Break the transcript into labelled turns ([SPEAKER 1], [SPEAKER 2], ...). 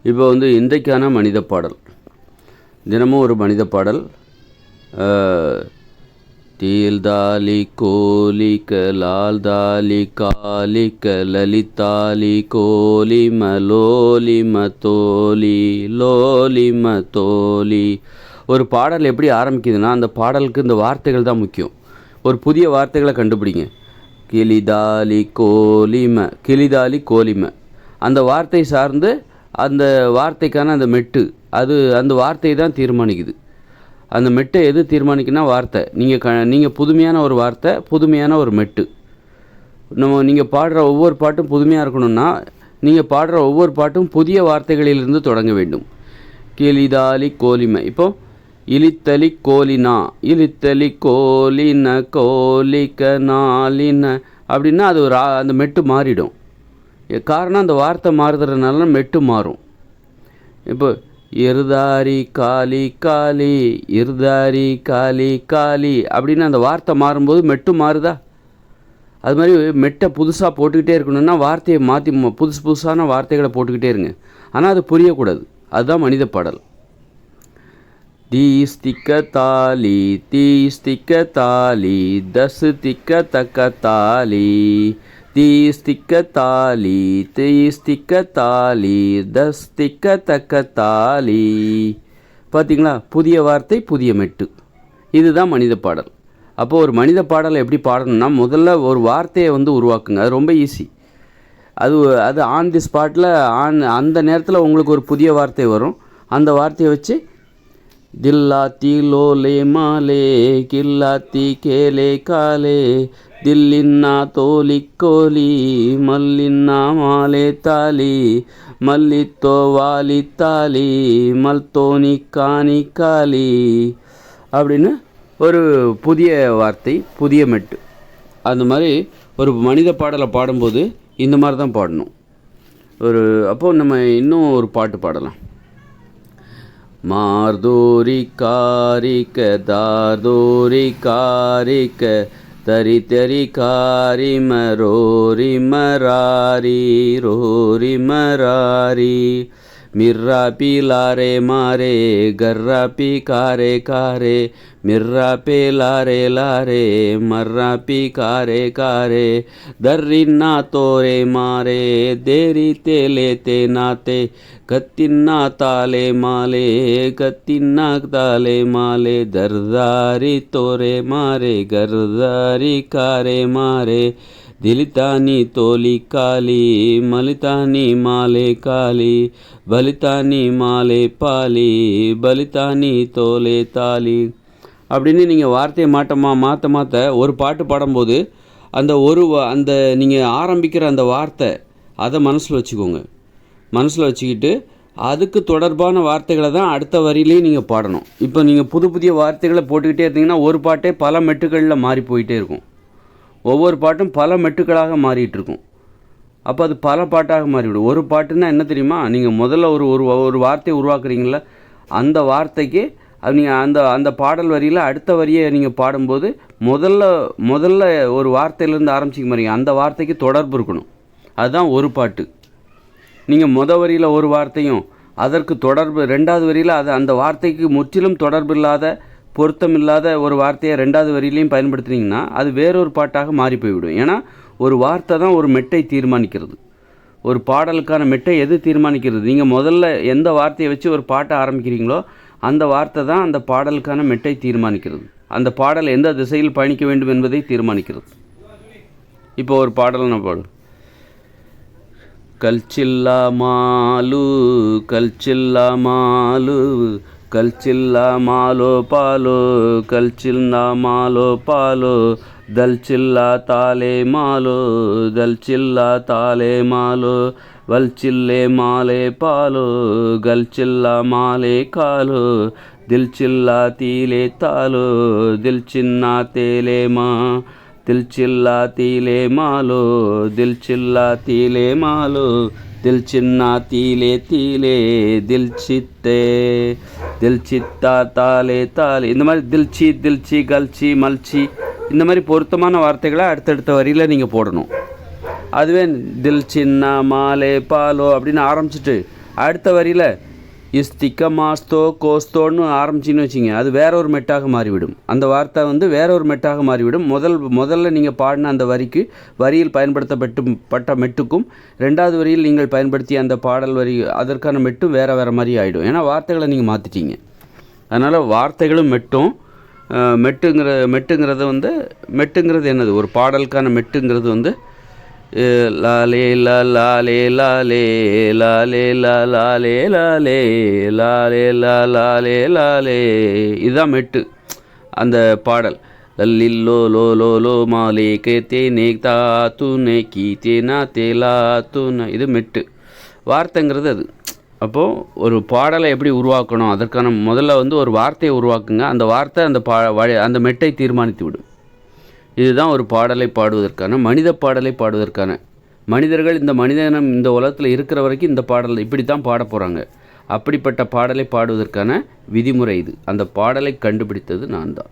[SPEAKER 1] இப்போ வந்து இன்றைக்கான மனித பாடல், தினமும் ஒரு மனித பாடல். தீல்தாலி கோலிக லால்தாலி காலிக லலிதாலி கோலிம லோலிம தோலி லோலிம தோலி. ஒரு பாடல் எப்படி ஆரம்பிக்குதுன்னா, அந்த பாடலுக்கு இந்த வார்த்தைகள் தான் முக்கியம். ஒரு புதிய வார்த்தைகளை கண்டுபிடிங்க. கிளிதாலி கோலிம, கிளிதாலி கோலிம, அந்த வார்த்தை சார்ந்து அந்த வார்த்தைக்கான அந்த மெட்டு, அது அந்த வார்த்தையை தான் தீர்மானிக்குது. அந்த மெட்டை எது தீர்மானிக்குன்னா வார்த்தை. நீங்கள் புதுமையான ஒரு வார்த்தை, புதுமையான ஒரு மெட்டு. நீங்கள் பாடுற ஒவ்வொரு பாட்டும் புதுமையாக இருக்கணும்னா, நீங்கள் பாடுற ஒவ்வொரு பாட்டும் புதிய வார்த்தைகளிலிருந்து தொடங்க வேண்டும். கிளிதாலி கோலிமை. இப்போ இலித்தலி கோலினா, இலித்தலி கோலின கோலிக்க நாலின அப்படின்னா அது ஒரு அந்த மெட்டு மாறிடும். காரணம் அந்த வார்த்தை மாறுறதுனால மெட்டு மாறும். இப்போ இருதாரி காலி காலி, இருதாரி காலி காலி அப்படின்னு அந்த வார்த்தை மாறும்போது மெட்டு மாறுதா? அது மாதிரி மெட்டை புதுசாக போட்டுக்கிட்டே இருக்கணும்னா வார்த்தையை மாற்றி புதுசான வார்த்தைகளை போட்டுக்கிட்டே இருங்க. ஆனால் அது புரியக்கூடாது. அதுதான் மனித பாடல். தீஸ்திக்க தாலி, தீஸ்திக்க தாலி, தஸ்திக்க தக்க தாலி, தீஸ்திக்க தாலி, தீஸ்திக்க தாலி, தஸ்திக்க தக்க தாலி. பார்த்தீங்களா? புதிய வார்த்தை, புதிய மெட்டு. இதுதான் மனித பாடல். அப்போது ஒரு மனித பாடலை எப்படி பாடணும்னா, முதல்ல ஒரு வார்த்தையை உருவாக்குங்க. அது ரொம்ப ஈஸி. அது ஆன் தி ஸ்பாட்டில், அந்த நேரத்தில் உங்களுக்கு ஒரு புதிய வார்த்தை வரும். அந்த வார்த்தையை வச்சு தில்லாத்தி லோலே மாலே கில்லாத்தி கேலே காலே தில்லின்னா தோலி கோலி மல்லின்னா மாலே தாலி மல்லித்தோ வாலி தாலி மல்தோனி காணி காலி அப்படின்னு ஒரு புதிய வார்த்தை, புதிய மெட்டு. அந்த மாதிரி ஒரு மனித பாடலை பாடும்போது இந்த மாதிரி தான் பாடணும். அப்போது நம்ம இன்னும் ஒரு பாட்டு பாடலாம். மார்தோரி காரிக்க தார்தோரி காரிக்க தரி தரி காரி மரோரி மராரி ரோரி மராரி மிர்ரா பி லாரே மாரே கர்ரா பி காரே காரே மிர்ரா பே லாரே லாரே மர்ரா பி காரே காரே தர்ரின்னா தோரே மாரே தேரி தேலே தே நாத்தே கத்தின்னா தாலே மாலே கத்தின்னா தாலே மாலே தர்தாரி தோரே மாரே கர்தாரி காரே மாரே திலிதானி தோலி காலி மலிதானி மாலே காலி பலிதானி மாலே பாலி பலிதானி தோலே தாலி அப்படின்னு நீங்கள் வார்த்தையை மாற்ற ஒரு பாட்டு பாடும்போது அந்த நீங்கள் ஆரம்பிக்கிற அந்த வார்த்தை அதை மனசில் வச்சுக்கோங்க. மனசில் வச்சுக்கிட்டு அதுக்கு தொடர்பான வார்த்தைகளை தான் அடுத்த வரியிலையும் நீங்கள் பாடணும். இப்போ நீங்கள் புதிய வார்த்தைகளை போட்டுக்கிட்டே இருந்தீங்கன்னா ஒரு பாட்டே பல மெட்டுகளில் மாறி போயிட்டே இருக்கும். ஒவ்வொரு பாட்டும் பல மெட்டுக்களாக மாறிட்டு இருக்கும். அப்போ அது பல பாட்டாக மாறிவிடும். ஒரு பாட்டுன்னா என்ன தெரியுமா? நீங்கள் முதல்ல ஒரு வார்த்தையை உருவாக்குறீங்கள, அந்த வார்த்தைக்கு நீங்கள் அந்த பாடல் வரியில் அடுத்த வரியை நீங்கள் பாடும்போது முதல்ல ஒரு வார்த்தையிலேருந்து ஆரம்பிச்சிக்க மாறீங்க. அந்த வார்த்தைக்கு தொடர்பு இருக்கணும். அதுதான் ஒரு பாட்டு. நீங்கள் வரியில் ஒரு வார்த்தையும் அதற்கு தொடர்பு ரெண்டாவது வரியில் அந்த வார்த்தைக்கு முற்றிலும் தொடர்பு இல்லாத, பொருத்தமில்லாத ஒரு வார்த்தையை ரெண்டாவது வரியிலையும் பயன்படுத்துனீங்கன்னா அது வேறொரு பாட்டாக மாறி போய்விடும். ஏன்னா ஒரு வார்த்தை தான் ஒரு மெட்டை தீர்மானிக்கிறது. ஒரு பாடலுக்கான மெட்டை எது தீர்மானிக்கிறது? நீங்கள் முதல்ல எந்த வார்த்தையை வச்சு ஒரு பாட்டை ஆரம்பிக்கிறீங்களோ அந்த வார்த்தை தான் அந்த பாடலுக்கான மெட்டை தீர்மானிக்கிறது. அந்த பாடல் எந்த திசையில் பயணிக்க வேண்டும் என்பதை தீர்மானிக்கிறது. இப்போ ஒரு பாடல் நான் பாடு. கல்ச்சில்லா மாலு கல்ச்சில்லா மாலு கல்ச்சில்லா மாலோ பாலோ கல்ச்சில்லா மாலோ பாலோ దల్చిల్లా తాలే మాలో దల్చిల్లా తాలే మాలో వల్చిల్లే మాలే పాలో గల్చిల్లా మాలే కాలో దిల్చిల్లా తీలే తాలో దిల్చిన్నా తేలే మా దిల్చిల్లా తీలే మాలో దిల్చిల్లా తీలే మాలో దిల్చిన్నా తీలే తీలే దిల్చిత్తే దిల్చిத்தா தாலே தாலே. இந்த மாதிரி தில்ச்சி தில்ச்சி கல்ச்சி மல்ச்சி இந்த மாதிரி பொருத்தமான வார்த்தைகளை அடுத்தடுத்த வரியில் நீங்கள் போடணும். அதுவே தில் சின்ன மாலே பாலோ அப்படின்னு ஆரம்பிச்சுட்டு அடுத்த வரியில் இஸ்திக்க மாஸ்தோ கோஸ்தோன்னு ஆரம்பிச்சின்னு வச்சிங்க, அது வேற ஒரு மெட்டாக மாறிவிடும். அந்த வார்த்தை வந்து வேற ஒரு மெட்டாக மாறிவிடும். முதல்ல நீங்கள் பாடின அந்த வரியில் பயன்படுத்தப்பட்ட மெட்டுக்கும் ரெண்டாவது வரியில் நீங்கள் பயன்படுத்திய அந்த பாடல் வரி அதற்கான மெட்டும் வேறு மாதிரி ஆகிடும். ஏன்னா வார்த்தைகளை நீங்கள் மாற்றிட்டீங்க. அதனால் வார்த்தைகளும் மெட்டுங்கிறது என்னது, ஒரு பாடலுக்கான மெட்டுங்கிறது வந்து லாலே லா லாலே லாலே லாலே லா லாலே லாலே லாலே லா லாலே லாலே, இதுதான் மெட்டு. அந்த பாடல் லல்லில்லோ லோ லோ லோ மாலே கே தே நே தா தூனே கீ தே நா தே லா தூன, இது மெட்டு. வார்த்தைங்கிறது அது. அப்போது ஒரு பாடலை எப்படி உருவாக்கணும், அதற்கான முதல்ல வந்து ஒரு வார்த்தையை உருவாக்குங்க. அந்த வார்த்தை அந்த மெட்டை தீர்மானித்து விடும். இதுதான் ஒரு பாடலை பாடுவதற்கான, மனித பாடலை பாடுவதற்கான. மனிதர்கள் இந்த மனிதனம் இந்த உலகத்தில் இருக்கிற வரைக்கும் இந்த பாடல் இப்படி தான் பாட போகிறாங்க. அப்படிப்பட்ட பாடலை பாடுவதற்கான விதிமுறை இது. அந்த பாடலை கண்டுபிடித்தது நான் தான்.